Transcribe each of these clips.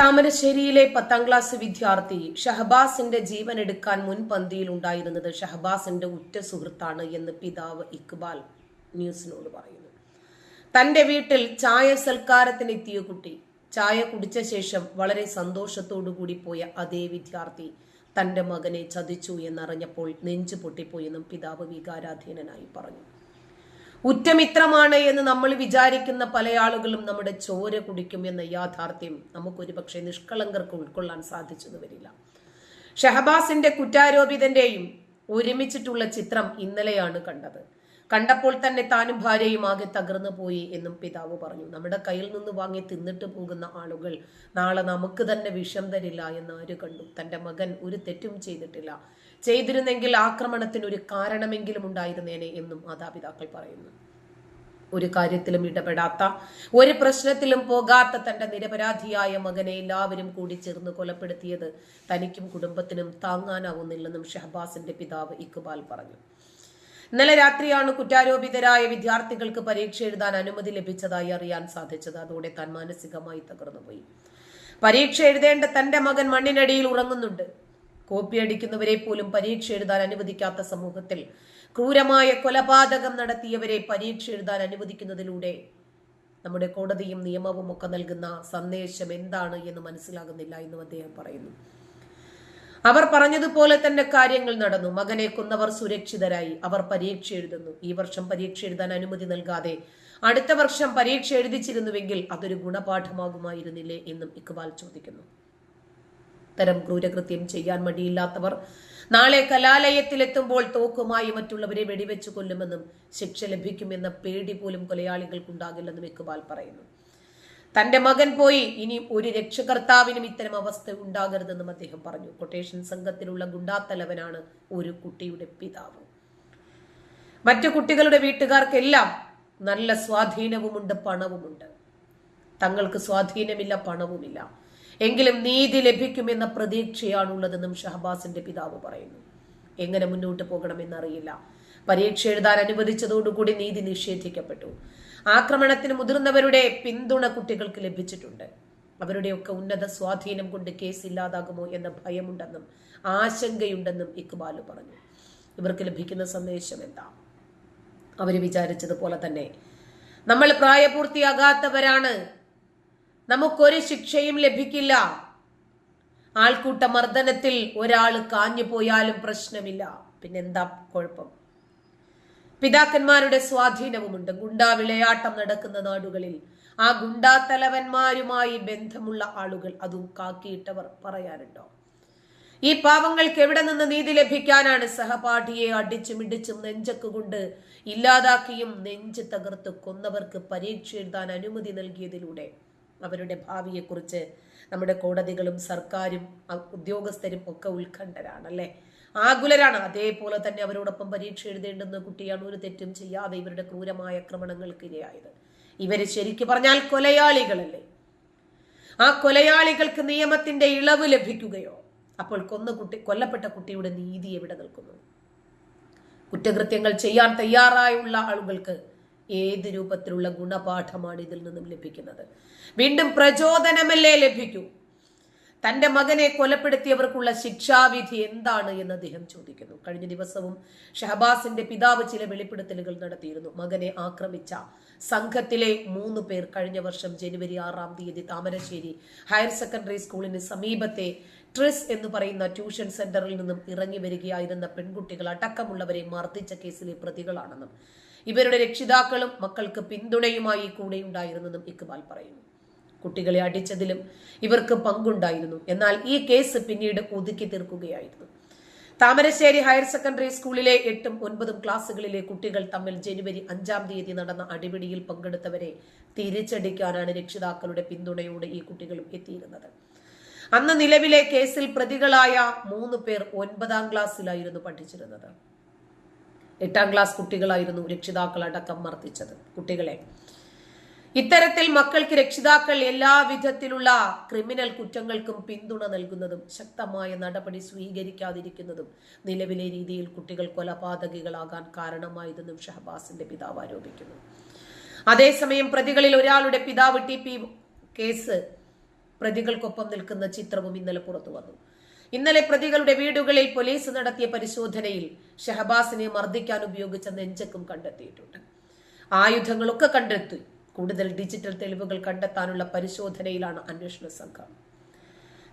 താമരശ്ശേരിയിലെ 10ാം class വിദ്യാർത്ഥി ഷഹബാസിന്റെ ജീവൻ എടുക്കാൻ മുൻപന്തിയിൽ ഉണ്ടായിരുന്നത് ഷഹബാസിന്റെ ഉറ്റ സുഹൃത്താണ് എന്ന് പിതാവ് ഇക്ബാൽ ന്യൂസിനോട് പറയുന്നു. തന്റെ വീട്ടിൽ ചായ സൽക്കാരത്തിനെത്തിയ കുട്ടി ചായ കുടിച്ച ശേഷം വളരെ സന്തോഷത്തോടുകൂടി പോയ അതേ വിദ്യാർത്ഥി തന്റെ മകനെ ചതിച്ചു എന്നറിഞ്ഞപ്പോൾ നെഞ്ചു പൊട്ടിപ്പോയെന്നും പിതാവ് വികാരാധീനനായി പറഞ്ഞു. ഉറ്റമിത്രമാണ് എന്ന് നമ്മൾ വിചാരിക്കുന്ന പല ആളുകളും നമ്മുടെ ചോര കുടിക്കും എന്ന യാഥാർത്ഥ്യം നമുക്കൊരു പക്ഷേ നിഷ്കളങ്കർക്ക് ഉൾക്കൊള്ളാൻ സാധിച്ചെന്ന് വരില്ല. ഷഹബാസിന്റെ കുറ്റാരോപിതന്റെയും ഒരുമിച്ചിട്ടുള്ള ചിത്രം ഇന്നലെയാണ് കണ്ടത്. കണ്ടപ്പോൾ തന്നെ താനും ഭാര്യയും ആകെ തകർന്നു പോയി എന്നും പിതാവ് പറഞ്ഞു. നമ്മുടെ കയ്യിൽ നിന്ന് വാങ്ങി തിന്നിട്ട് പോകുന്ന ആളുകൾ നാളെ നമുക്ക് തന്നെ വിഷം തരില്ല എന്ന് ആര് കണ്ടു? തന്റെ മകൻ ഒരു തെറ്റും ചെയ്തിട്ടില്ല. ചെയ്തിരുന്നെങ്കിൽ ആക്രമണത്തിന് ഒരു കാരണമെങ്കിലും ഉണ്ടായിരുന്നേനെ എന്നും മാതാപിതാക്കൾ പറയുന്നു. ഒരു കാര്യത്തിലും ഇടപെടാത്ത, ഒരു പ്രശ്നത്തിലും പോകാത്ത തന്റെ നിരപരാധിയായ മകനെ എല്ലാവരും കൂടി ചേർന്ന് കൊലപ്പെടുത്തിയത് തനിക്കും കുടുംബത്തിനും താങ്ങാനാവുന്നില്ലെന്നും ഷഹബാസിന്റെ പിതാവ് ഇക്ബാൽ പറഞ്ഞു. ഇന്നലെ രാത്രിയാണ് കുറ്റാരോപിതരായ വിദ്യാർത്ഥികൾക്ക് പരീക്ഷ എഴുതാൻ അനുമതി ലഭിച്ചതായി അറിയാൻ സാധിച്ചത്. അതോടെ താൻ മാനസികമായി തകർന്നുപോയി. പരീക്ഷ എഴുതേണ്ട തന്റെ മകൻ മണ്ണിനടിയിൽ ഉറങ്ങുന്നുണ്ട്. കോപ്പിയടിക്കുന്നവരെ പോലും പരീക്ഷ എഴുതാൻ അനുവദിക്കാത്ത സമൂഹത്തിൽ ക്രൂരമായ കൊലപാതകം നടത്തിയവരെ പരീക്ഷ എഴുതാൻ അനുവദിക്കുന്നതിലൂടെ നമ്മുടെ കോടതിയും നിയമവും ഒക്കെ നൽകുന്ന സന്ദേശം എന്താണ് എന്ന് മനസ്സിലാകുന്നില്ല എന്നും അദ്ദേഹം പറയുന്നു. അവർ പറഞ്ഞതുപോലെ തന്നെ കാര്യങ്ങൾ നടന്നു. മകനെ കൊന്നവർ സുരക്ഷിതരായി. അവർ പരീക്ഷ എഴുതുന്നു. ഈ വർഷം പരീക്ഷ എഴുതാൻ അനുമതി നൽകാതെ അടുത്ത വർഷം പരീക്ഷ എഴുതിച്ചിരുന്നുവെങ്കിൽ അതൊരു ഗുണപാഠമാകുമായിരുന്നില്ലേ എന്നും ഇക്ബാൽ ചോദിക്കുന്നു. തരം ക്രൂരകൃത്യം ചെയ്യാൻ മടിയില്ലാത്തവർ നാളെ കലാലയത്തിലെത്തുമ്പോൾ തോക്കുമായി മറ്റുള്ളവരെ വെടിവെച്ചു കൊല്ലുമെന്നും ശിക്ഷ ലഭിക്കുമെന്ന പേടി പോലും കൊലയാളികൾക്കുണ്ടാകില്ലെന്നും ഇക്ബാൽ പറയുന്നു. തന്റെ മകൻ പോയി, ഇനി ഒരു രക്ഷകർത്താവിനും ഇത്തരം അവസ്ഥ ഉണ്ടാകരുതെന്നും അദ്ദേഹം പറഞ്ഞു. കൊട്ടേഷൻ സംഘത്തിലുള്ള ഗുണ്ടാത്തലവനാണ് ഒരു കുട്ടിയുടെ പിതാവ്. മറ്റു കുട്ടികളുടെ വീട്ടുകാർക്കെല്ലാം നല്ല സ്വാധീനവുമുണ്ട്, പണവുമുണ്ട്. തങ്ങൾക്ക് സ്വാധീനമില്ല, പണവുമില്ല. എങ്കിലും നീതി ലഭിക്കുമെന്ന പ്രതീക്ഷയാണുള്ളതെന്നും ഷഹബാസിന്റെ പിതാവ് പറയുന്നു. എങ്ങനെ മുന്നോട്ട് പോകണമെന്നറിയില്ല. പരീക്ഷ എഴുതാൻ അനുവദിച്ചതോടുകൂടി നീതി നിഷേധിക്കപ്പെട്ടു. ആക്രമണത്തിന് മുതിർന്നവരുടെ പിന്തുണ കുട്ടികൾക്ക് ലഭിച്ചിട്ടുണ്ട്. അവരുടെയൊക്കെ ഉന്നത സ്വാധീനം കൊണ്ട് കേസ് ഇല്ലാതാകുമോ എന്ന ഭയമുണ്ടെന്നും ആശങ്കയുണ്ടെന്നും ഇക്ബാൽ പറഞ്ഞു. ഇവർക്ക് ലഭിക്കുന്ന സന്ദേശം എന്താ? അവര് വിചാരിച്ചതുപോലെ തന്നെ നമ്മൾ പ്രായപൂർത്തിയാകാത്തവരാണ്, നമുക്കൊരു ശിക്ഷയും ലഭിക്കില്ല. ആൾക്കൂട്ട മർദ്ദനത്തിൽ ഒരാൾ കാഞ്ഞു പോയാലും പ്രശ്നമില്ല, പിന്നെന്താ കുഴപ്പം? പിതാക്കന്മാരുടെ സ്വാധീനവുമുണ്ട്. ഗുണ്ടാ വിളയാട്ടം നടക്കുന്ന നാടുകളിൽ ആ ഗുണ്ടാ തലവന്മാരുമായി ബന്ധമുള്ള ആളുകൾ, അതും കാക്കിയിട്ടവർ, പറയാനുണ്ടോ? ഈ പാവങ്ങൾക്ക് എവിടെ നിന്ന് നീതി ലഭിക്കാനാണ്? സഹപാഠിയെ അടിച്ചും ഇടിച്ചും നെഞ്ചക്കുകൊണ്ട് ഇല്ലാതാക്കിയും നെഞ്ച് തകർത്ത് കൊന്നവർക്ക് പരീക്ഷ എഴുതാൻ അനുമതി നൽകിയതിലൂടെ അവരുടെ ഭാവിയെക്കുറിച്ച് നമ്മുടെ കോടതികളും സർക്കാരും ഉദ്യോഗസ്ഥരും ഒക്കെ ഉത്കണ്ഠരാണ്, അല്ലെ? ആകുലരാണ്. അതേപോലെ തന്നെ അവരോടൊപ്പം പരീക്ഷ എഴുതേണ്ടുന്ന കുട്ടിയാണ് ഒരു തെറ്റും ചെയ്യാതെ ഇവരുടെ ക്രൂരമായ ആക്രമണങ്ങൾക്ക് ഇരയായത്. ഇവര് ശരിക്കു പറഞ്ഞാൽ കൊലയാളികളല്ലേ? ആ കൊലയാളികൾക്ക് നിയമത്തിന്റെ ഇളവ് ലഭിക്കുകയോ? അപ്പോൾ കൊല്ലപ്പെട്ട കുട്ടിയുടെ നീതി എവിടെ നിൽക്കുന്നു? കുറ്റകൃത്യങ്ങൾ ചെയ്യാൻ തയ്യാറായുള്ള ആളുകൾക്ക് ഏത് രൂപത്തിലുള്ള ഗുണപാഠമാണ് ഇതിൽ നിന്നും ലഭിക്കുന്നത്? വീണ്ടും പ്രചോദനമല്ലേ ലഭിക്കൂ? തന്റെ മകനെ കൊലപ്പെടുത്തിയവർക്കുള്ള ശിക്ഷാവിധി എന്താണ് എന്ന് അദ്ദേഹം ചോദിക്കുന്നു. കഴിഞ്ഞ ദിവസവും ഷഹബാസിന്റെ പിതാവ് ചില വെളിപ്പെടുത്തലുകൾ നടത്തിയിരുന്നു. മകനെ ആക്രമിച്ച സംഘത്തിലെ 3 പേർ കഴിഞ്ഞ വർഷം ജനുവരി 6-ാം തീയതി താമരശ്ശേരി ഹയർ സെക്കൻഡറി സ്കൂളിന് സമീപത്തെ ട്രിസ് എന്ന് പറയുന്ന ട്യൂഷൻ സെന്ററിൽ നിന്നും ഇറങ്ങി വരികയായിരുന്ന പെൺകുട്ടികൾ അടക്കമുള്ളവരെ മർദ്ദിച്ച കേസിലെ പ്രതികളാണെന്നും ഇവരുടെ രക്ഷിതാക്കളും മക്കൾക്ക് പിന്തുണയുമായി കൂടെയുണ്ടായിരുന്നെന്നും ഇക്ബാൽ പറയുന്നു. കുട്ടികളെ അടിച്ചതിലും ഇവർക്ക് പങ്കുണ്ടായിരുന്നു. എന്നാൽ ഈ കേസ് പിന്നീട് ഒതുക്കി തീർക്കുകയായിരുന്നു. താമരശ്ശേരി ഹയർ സെക്കൻഡറി സ്കൂളിലെ 8ഉം 9ഉം ക്ലാസ്സുകളിലെ കുട്ടികൾ തമ്മിൽ ജനുവരി 5-ാം തീയതി നടന്ന അടിപിടിയിൽ പങ്കെടുത്തവരെ തിരിച്ചടിക്കാനാണ് രക്ഷിതാക്കളുടെ പിന്തുണയോടെ ഈ കുട്ടികളും എത്തിയിരുന്നത്. അന്ന് നിലവിലെ കേസിൽ പ്രതികളായ 3 പേർ 9ാം ക്ലാസ്സിലായിരുന്നു പഠിച്ചിരുന്നത്. 8ാം ക്ലാസ് കുട്ടികളായിരുന്നു രക്ഷിതാക്കൾ അടക്കം മർദ്ദിച്ചത് കുട്ടികളെ. ഇത്തരത്തിൽ മക്കൾക്ക് രക്ഷിതാക്കൾ എല്ലാ വിധത്തിലുള്ള ക്രിമിനൽ കുറ്റങ്ങൾക്കും പിന്തുണ നൽകുന്നതും ശക്തമായ നടപടി സ്വീകരിക്കാതിരിക്കുന്നതും നിലവിലെ രീതിയിൽ കുട്ടികൾ കൊലപാതകികളാകാൻ കാരണമായതെന്നും ഷഹബാസിന്റെ പിതാവ് ആരോപിക്കുന്നു. അതേസമയം പ്രതികളിൽ ഒരാളുടെ പിതാവ് TP കേസ് പ്രതികൾക്കൊപ്പം നിൽക്കുന്ന ചിത്രവും ഇന്നലെ പുറത്തു വന്നു. ഇന്നലെ പ്രതികളുടെ വീടുകളിൽ പോലീസ് നടത്തിയ പരിശോധനയിൽ ഷഹബാസിനെ മർദ്ദിക്കാൻ ഉപയോഗിച്ച നെഞ്ചക്കും കണ്ടെത്തിയിട്ടുണ്ട്. ആയുധങ്ങളൊക്കെ കണ്ടെത്തി. കൂടുതൽ ഡിജിറ്റൽ തെളിവുകൾ കണ്ടെത്താനുള്ള പരിശോധനയിലാണ് അന്വേഷണ സംഘം.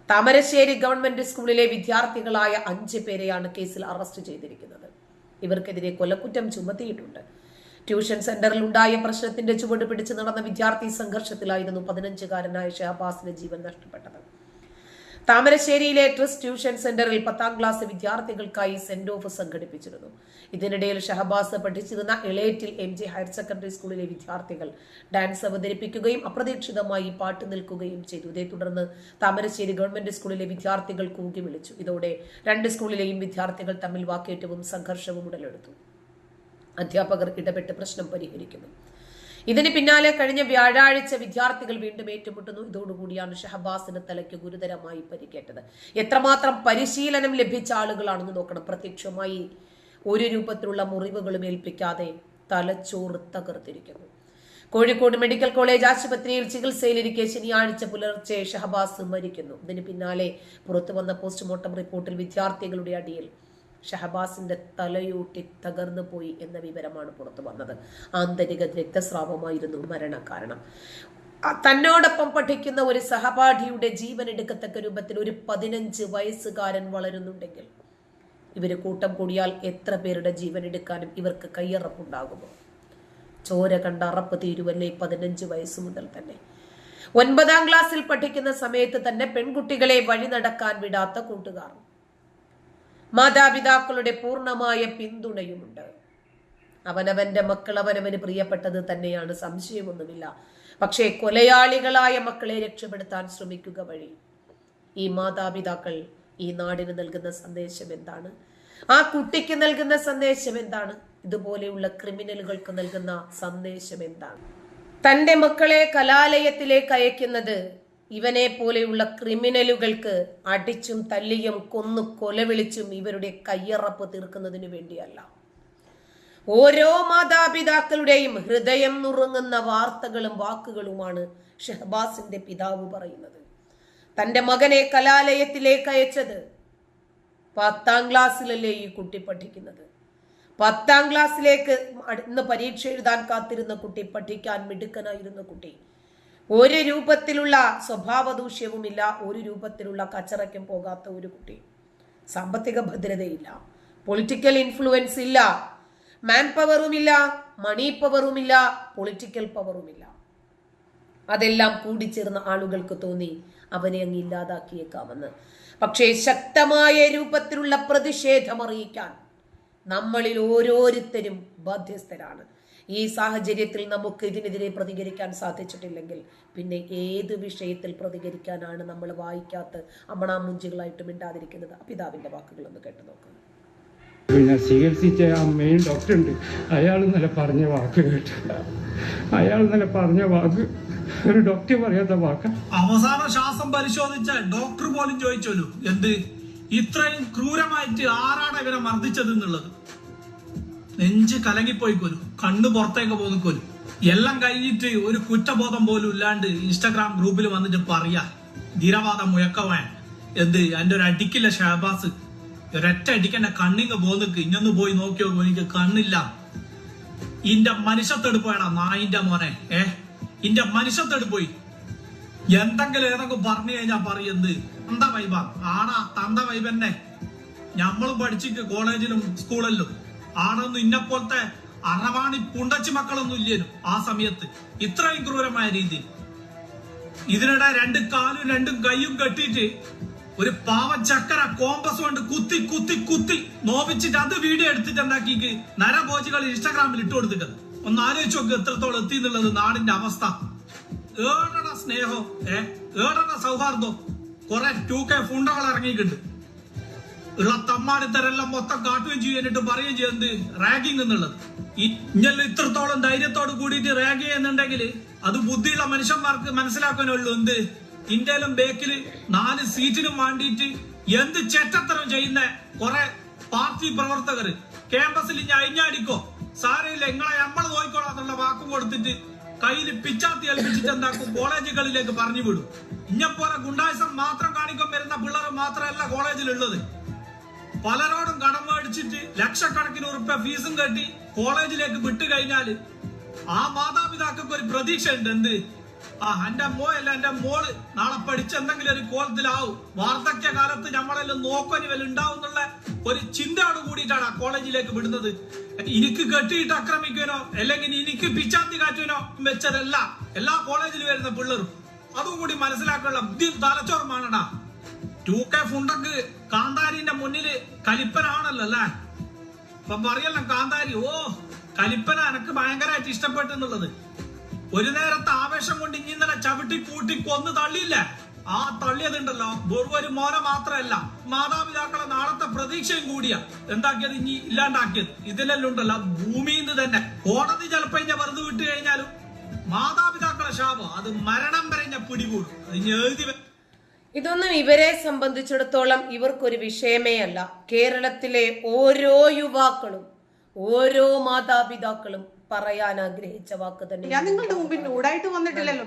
താമരശ്ശേരി ഗവൺമെന്റ് സ്കൂളിലെ വിദ്യാർത്ഥികളായ 5 പേരെയാണ് കേസിൽ അറസ്റ്റ് ചെയ്തിരിക്കുന്നത്. ഇവർക്കെതിരെ കൊലക്കുറ്റം ചുമത്തിയിട്ടുണ്ട്. ട്യൂഷൻ സെന്ററിൽ ഉണ്ടായ പ്രശ്നത്തിന്റെ ചുവട് പിടിച്ച് നടന്ന വിദ്യാർത്ഥി സംഘർഷത്തിലായിരുന്നു 15-കാരനായ ഷഹബാസിന് ജീവൻ നഷ്ടപ്പെട്ടത്. താമരശ്ശേരിയിലെ ട്രസ്റ്റ് ട്യൂഷൻ സെന്ററിൽ 10ാം ക്ലാസ് വിദ്യാർത്ഥികൾക്കായി സെന്റ് ഓഫ് സംഘടിപ്പിച്ചിരുന്നു. ഇതിനിടയിൽ ഷഹബാസ് പഠിച്ചിരുന്ന എളേറ്റിൽ MG ഹയർ സെക്കൻഡറി സ്കൂളിലെ വിദ്യാർത്ഥികൾ ഡാൻസ് അവതരിപ്പിക്കുകയും അപ്രതീക്ഷിതമായി പാട്ട് നിൽക്കുകയും ചെയ്തു. ഇതേ തുടർന്ന് താമരശ്ശേരി ഗവൺമെന്റ് സ്കൂളിലെ വിദ്യാർത്ഥികൾ കൂകി വിളിച്ചു. ഇതോടെ 2 സ്കൂളിലെയും വിദ്യാർത്ഥികൾ തമ്മിൽ വാക്കേറ്റവും സംഘർഷവും ഉടലെടുത്തു. അധ്യാപകർ ഇടപെട്ട് പ്രശ്നം പരിഹരിക്കുന്നു. ഇതിന് പിന്നാലെ കഴിഞ്ഞ വ്യാഴാഴ്ച വിദ്യാർത്ഥികൾ വീണ്ടും ഏറ്റുമുട്ടുന്നു. ഇതോടുകൂടിയാണ് ഷഹബാസിന് തലയ്ക്ക് ഗുരുതരമായി പരിക്കേറ്റത്. എത്രമാത്രം പരിശീലനം ലഭിച്ച ആളുകളാണെന്ന് നോക്കണം. പ്രത്യക്ഷമായി ഒരു രൂപത്തിലുള്ള മുറിവുകളും ഏൽപ്പിക്കാതെ തലച്ചോറ് തകർത്തിരിക്കുന്നു. കോഴിക്കോട് മെഡിക്കൽ കോളേജ് ആശുപത്രിയിൽ ചികിത്സയിലിരിക്കെ ശനിയാഴ്ച പുലർച്ചെ ഷഹബാസ് മരിക്കുന്നു. ഇതിന് പിന്നാലെ പുറത്തുവന്ന പോസ്റ്റ്മോർട്ടം റിപ്പോർട്ടിൽ വിദ്യാർത്ഥികളുടെ അടിയിൽ ഷഹബാസിന്റെ തലയൂട്ടി തകർന്നു പോയി എന്ന വിവരമാണ് പുറത്തു വന്നത്. ആന്തരിക രക്തസ്രാവമായിരുന്നു മരണകാരണം. തന്നോടൊപ്പം പഠിക്കുന്ന ഒരു സഹപാഠിയുടെ ജീവൻ എടുക്കത്തക്ക രൂപത്തിൽ ഒരു 15 വയസ്സുകാരൻ വളരുന്നുണ്ടെങ്കിൽ ഇവര് കൂട്ടം കൂടിയാൽ എത്ര പേരുടെ ജീവൻ എടുക്കാനും ഇവർക്ക് കയ്യറപ്പുണ്ടാകുമോ? ചോര കണ്ട അറപ്പ് തീരുവല്ലേ 15 വയസ്സ് മുതൽ തന്നെ. 9ാം ക്ലാസ്സിൽ പഠിക്കുന്ന സമയത്ത് തന്നെ പെൺകുട്ടികളെ വഴി നടക്കാൻ വിടാത്ത കൂട്ടുകാർ. മാതാപിതാക്കളുടെ പൂർണ്ണമായ പിന്തുണയുമുണ്ട്. അവനവന്റെ മക്കൾ അവനവന് പ്രിയപ്പെട്ടത് തന്നെയാണ്, സംശയമൊന്നുമില്ല. പക്ഷേ കൊലയാളികളായ മക്കളെ രക്ഷപ്പെടുത്താൻ ശ്രമിക്കുക വഴി ഈ മാതാപിതാക്കൾ ഈ നാടിന് നൽകുന്ന സന്ദേശം എന്താണ്? ആ കുട്ടിക്ക് നൽകുന്ന സന്ദേശം എന്താണ്? ഇതുപോലെയുള്ള ക്രിമിനലുകൾക്ക് നൽകുന്ന സന്ദേശം എന്താണ്? തന്റെ മക്കളെ കലാലയത്തിലേക്ക് അയക്കുന്നത് ഇവനെ പോലെയുള്ള ക്രിമിനലുകൾക്ക് അടിച്ചും തല്ലിയും കൊന്നു കൊലവിളിച്ചും ഇവരുടെ കയ്യറപ്പ് തീർക്കുന്നതിന് വേണ്ടിയല്ല. ഓരോ മാതാപിതാക്കളുടെയും ഹൃദയം നുറുങ്ങുന്ന വാർത്തകളും വാക്കുകളുമാണ് ഷഹബാസിന്റെ പിതാവ് പറയുന്നത്. തന്റെ മകനെ കലാലയത്തിലേക്ക് അയച്ചത് 10ാം ക്ലാസ്സിലല്ലേ ഈ കുട്ടി പഠിക്കുന്നത്. 10ാം ക്ലാസ്സിലേക്ക് ഇന്ന് പരീക്ഷ എഴുതാൻ കാത്തിരുന്ന കുട്ടി, പഠിക്കാൻ മിടുക്കനായിരുന്ന കുട്ടി, ഒരു രൂപത്തിലുള്ള സ്വഭാവദൂഷ്യവുമില്ല, ഒരു രൂപത്തിലുള്ള കച്ചറയ്ക്കും പോകാത്ത ഒരു കുട്ടി. സാമ്പത്തിക ഭദ്രതയില്ല, പൊളിറ്റിക്കൽ ഇൻഫ്ലുവൻസ് ഇല്ല, മാൻ പവറുമില്ല, മണി പവറുമില്ല, പൊളിറ്റിക്കൽ പവറുമില്ല. അതെല്ലാം കൂടിച്ചേർന്ന ആളുകൾക്ക് തോന്നി അവനെ അങ്ങ് ഇല്ലാതാക്കിയേക്കാമെന്ന്. പക്ഷേ ശക്തമായ രൂപത്തിലുള്ള പ്രതിഷേധം അറിയിക്കാൻ നമ്മളിൽ ഓരോരുത്തരും ബാധ്യസ്ഥരാണ്. ഈ സാഹചര്യത്തിൽ നമുക്ക് ഇതിനെതിരെ പ്രതികരിക്കാൻ സാധിച്ചിട്ടില്ലെങ്കിൽ പിന്നെ ഏത് വിഷയത്തിൽ പ്രതികരിക്കാനാണ്? നമ്മൾ വായിക്കാത്ത അമണാമുഞ്ചികളായിട്ട് മിണ്ടാതിരിക്കുന്നത്. പിതാവിന്റെ വാക്കുകളൊന്ന് കേട്ടു നോക്കുക. പിന്നെ ചികിത്സിച്ച ആ മെയിൻ ഡോക്ടർ ഉണ്ട്, അയാൾ നല്ല പറഞ്ഞ വാക്ക് കേട്ടു. അയാൾ നല്ല പറഞ്ഞ വാക്ക് ഒരു ഡോക്ടർ പറയാത്ത വാക്ക്. അവസാന ശ്വാസം പരിശോധിച്ച ഡോക്ടർ പോലും ചോദിച്ചോലു, എന്ത് ഇത്രയും ക്രൂരമായിട്ട് ആരാണ് ഇവരെ മർദ്ദിച്ചത് എന്നുള്ളത്. നെഞ്ച് കലങ്ങിപ്പോയിക്കോലും, കണ്ണ് പുറത്തേക്ക് പോന്നിക്കോലും. എല്ലാം കഴിഞ്ഞിട്ട് ഒരു കുറ്റബോധം പോലും ഇല്ലാണ്ട് ഇൻസ്റ്റാഗ്രാം ഗ്രൂപ്പിൽ വന്നിട്ട് പറയാ ധീരവാദം മുഴക്കവാൻ എന്ത് എന്റെ ഒരു അടിക്കില്ല ഷഹബാസ്, ഒരൊറ്റ അടിക്കെന്നെ കണ്ണിങ് പോന്നിക്ക്, ഇന്നൊന്ന് പോയി നോക്കിയോ എനിക്ക് കണ്ണില്ല. ഇന്റെ മനുഷ്യത്തെടുപ്പ് വേണം നായിന്റെ മോനെ, ഇന്റെ മനുഷ്യത്തെടുപ്പ് പോയി എന്തെങ്കിലും ഏതൊക്കെ പറഞ്ഞു കഴിഞ്ഞാ പറയുന്നത് തന്ത വൈബ ആടാ, തന്ത വൈബന്നെ. ഞമ്മളും പഠിച്ചിട്ട് കോളേജിലും സ്കൂളിലും ആടൊന്നും ഇന്നെപ്പോലത്തെ അറവാണി പുണ്ടച്ചി മക്കളൊന്നും ഇല്ലേനും ആ സമയത്ത് ഇത്രയും ക്രൂരമായ രീതിയിൽ. ഇതിനിടെ 2 കാലും 2 കൈയും കെട്ടിയിട്ട് ഒരു പാവച്ചക്കര കോമ്പസ് കൊണ്ട് കുത്തി കുത്തി കുത്തി നോവിച്ചിട്ട് അത് വീഡിയോ എടുത്തിട്ട് എന്താക്കിക്ക് നരഭോജികൾ ഇൻസ്റ്റാഗ്രാമിൽ ഇട്ടു കൊടുത്തിട്ട് ഒന്ന് ആലോചിച്ച് നോക്ക് എത്രത്തോളം എത്തി എന്നുള്ളത് നാടിന്റെ അവസ്ഥ. ഏടണ സ്നേഹം, ഏടണ സൗഹാർദ്ദം. കുറെ 2K ഫുണ്ടകൾ ഇറങ്ങിയിട്ടുണ്ട്. ഉള്ള തമ്മാടിത്തരെല്ലാം മൊത്തം കാട്ടുകയും ചെയ്യാനിട്ട് പറയുകയും ചെയ്യുന്നത് റാഗിങ് എന്നുള്ളത്. ഇഞ്ഞെല്ലാം ഇത്രത്തോളം ധൈര്യത്തോട് കൂടിയിട്ട് റാഗ് ചെയ്യുന്നുണ്ടെങ്കിൽ അത് ബുദ്ധിയുള്ള മനുഷ്യന്മാർക്ക് മനസ്സിലാക്കാനുള്ളൂ. എന്ത് ഇന്ത്യയിലും ബേക്കില് 4 സീറ്റിനും വേണ്ടിയിട്ട് എന്ത് ചെറ്റത്തരം ചെയ്യുന്ന കുറെ പാർട്ടി പ്രവർത്തകർ ക്യാമ്പസിൽ ഇനി അഴിഞ്ഞാടിക്കോ സാരമില്ല, നിങ്ങളെ നമ്മൾ നോക്കിക്കോളാം എന്നുള്ള വാക്കും കൊടുത്തിട്ട് കയ്യിൽ പിച്ചാത്തി ഏൽപ്പിച്ചിട്ട് എന്താക്കും കോളേജുകളിലേക്ക് പറഞ്ഞു വിടും. ഇഞ്ഞപ്പോലെ ഗുണ്ടായിസം മാത്രം കാണിക്കാൻ വരുന്ന പിള്ളേർ മാത്രമല്ല കോളേജിലുള്ളത്. പലരോടും കടം മേടിച്ചിട്ട് ലക്ഷക്കണക്കിന് ഉറുപ്പ്യ ഫീസും കെട്ടി കോളേജിലേക്ക് വിട്ടു കഴിഞ്ഞാല് ആ മാതാപിതാക്കൾക്ക് ഒരു പ്രതീക്ഷ ഉണ്ട്. എന്ത് എന്റെ മോയല്ല എന്റെ മോള് നാളെ പഠിച്ച് എന്തെങ്കിലും ഒരു കോലത്തിലാവും, വാർദ്ധക്യ കാലത്ത് നമ്മളെല്ലാം നോക്കനി വല്ല ഉണ്ടാവും എന്നുള്ള ഒരു ചിന്തയോട് കൂടിയിട്ടാണ് ആ കോളേജിലേക്ക് വിടുന്നത്. എനിക്ക് കെട്ടിയിട്ട് ആക്രമിക്കാനോ അല്ലെങ്കിൽ എനിക്ക് പിച്ചാത്തി കാറ്റുവാനോ വെച്ചതല്ല എല്ലാ കോളേജിൽ വരുന്ന പിള്ളേരും. അതും കൂടി മനസ്സിലാക്കാനുള്ള ബുദ്ധി തലച്ചോർമാണടാ. 2K ഫുണ്ടക്ക് കാന്താരിന്റെ മുന്നില് കലിപ്പനാണല്ലോ അല്ലേ. അപ്പൊ പറയല്ലോ കാന്താരി, ഓ കലിപ്പന എനക്ക് ഭയങ്കരമായിട്ട് ഇഷ്ടപ്പെട്ടു എന്നുള്ളത്. ഒരു നേരത്തെ ആവേശം കൊണ്ട് ഇന്നലെ ചവിട്ടി കൂട്ടി കൊന്നു തള്ളിയില്ല. ആ തള്ളിയതുണ്ടല്ലോ വെറും ഒരു മോന മാത്രമല്ല, മാതാപിതാക്കളെ നാളത്തെ പ്രതീക്ഷയും കൂടിയാ എന്താക്കിയത്, ഇനി ഇല്ലാണ്ടാക്കിയത്. ഇതിലെല്ലാം ഉണ്ടല്ലോ ഭൂമിയിൽ നിന്ന് തന്നെ കോടതി ചിലപ്പോ ഇഞ്ഞ വെറുതെ വിട്ടു കഴിഞ്ഞാലും മാതാപിതാക്കളെ ശാപം അത് മരണം വരെ ഞാൻ പിടികൂടും. അതിന് എഴുതി. ഇതൊന്നും ഇവരെ സംബന്ധിച്ചിടത്തോളം ഇവർക്കൊരു വിഷയമേ അല്ല. കേരളത്തിലെ ഓരോ യുവാക്കളും ഓരോ മാതാപിതാക്കളും പറയാൻ ആഗ്രഹിച്ച വാക്ക് തന്നെ. ഞാൻ നിങ്ങളുടെ മുമ്പിൽ നൂടായിട്ട് വന്നിട്ടില്ലല്ലോ.